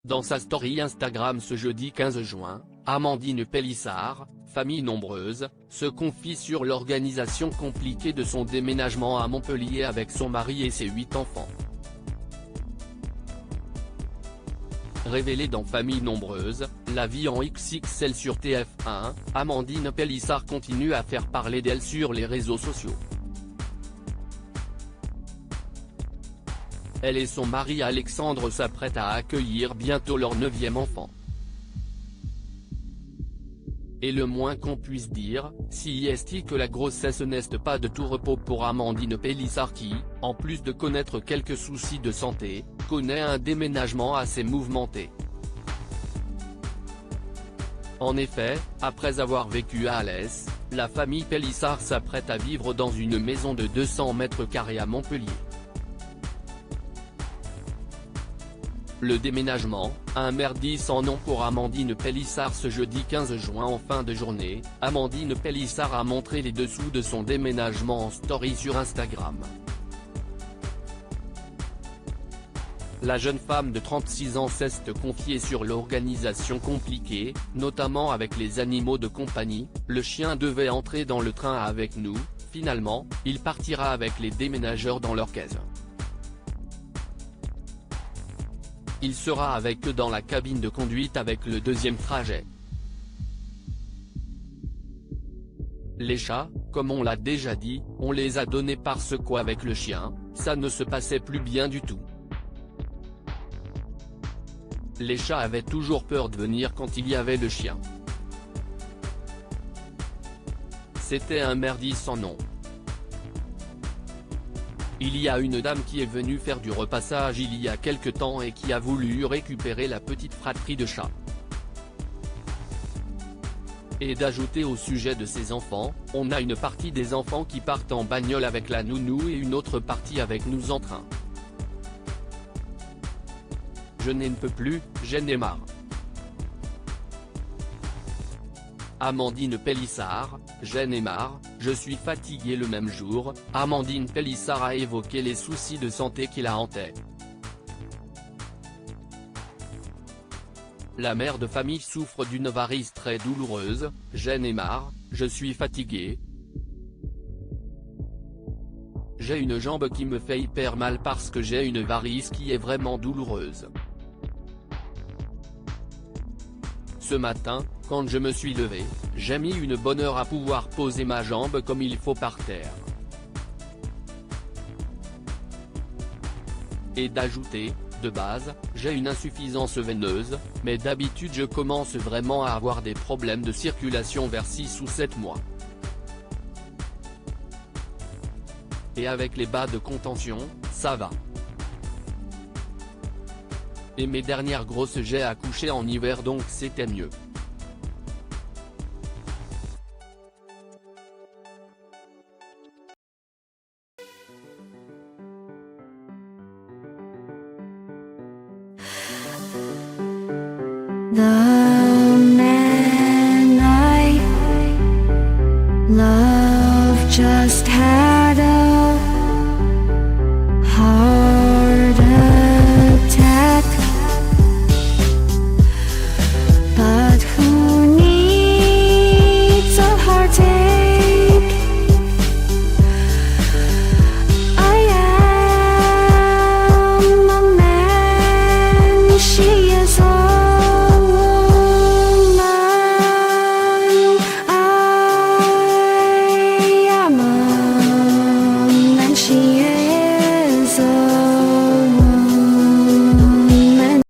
Dans sa story Instagram ce jeudi 15 juin, Amandine Pélissard, famille nombreuse, se confie sur l'organisation compliquée de son déménagement à Montpellier avec son mari et ses 8 enfants. Révélée dans Famille nombreuse, la vie en XXL sur TF1, Amandine Pélissard continue à faire parler d'elle sur les réseaux sociaux. Elle et son mari Alexandre s'apprêtent à accueillir bientôt leur 9e enfant. Et le moins qu'on puisse dire, si est que la grossesse n'est pas de tout repos pour Amandine Pélissard qui, en plus de connaître quelques soucis de santé, connaît un déménagement assez mouvementé. En effet, après avoir vécu à Alès, la famille Pélissard s'apprête à vivre dans une maison de 200 mètres carrés à Montpellier. Le déménagement, un merdier sans nom pour Amandine Pélissard. Ce jeudi 15 juin en fin de journée, Amandine Pélissard a montré les dessous de son déménagement en story sur Instagram. La jeune femme de 36 ans s'est confiée sur l'organisation compliquée, notamment avec les animaux de compagnie. Le chien devait entrer dans le train avec nous, finalement, il partira avec les déménageurs dans leur caisse. Il sera avec eux dans la cabine de conduite avec le deuxième trajet. Les chats, comme on l'a déjà dit, on les a donnés parce qu'avec le chien, ça ne se passait plus bien du tout. Les chats avaient toujours peur de venir quand il y avait le chien. C'était un merdier sans nom. Il y a une dame qui est venue faire du repassage il y a quelque temps et qui a voulu récupérer la petite fratrie de chats. Et d'ajouter au sujet de ses enfants, on a une partie des enfants qui partent en bagnole avec la nounou et une autre partie avec nous en train. Je n'en peux plus, j'en ai marre. Amandine Pélissard, j'en ai marre, je suis fatiguée. Le même jour, Amandine Pélissard a évoqué les soucis de santé qui la hantaient. La mère de famille souffre d'une varice très douloureuse, j'en ai marre, je suis fatiguée. J'ai une jambe qui me fait hyper mal parce que j'ai une varice qui est vraiment douloureuse. Ce matin, quand je me suis levé, j'ai mis une bonne heure à pouvoir poser ma jambe comme il faut par terre. Et d'ajouter, de base, j'ai une insuffisance veineuse, mais d'habitude je commence vraiment à avoir des problèmes de circulation vers 6 ou 7 mois. Et avec les bas de contention, ça va. Et mes dernières grosses j'ai accouché en hiver donc c'était mieux. The man I love just had a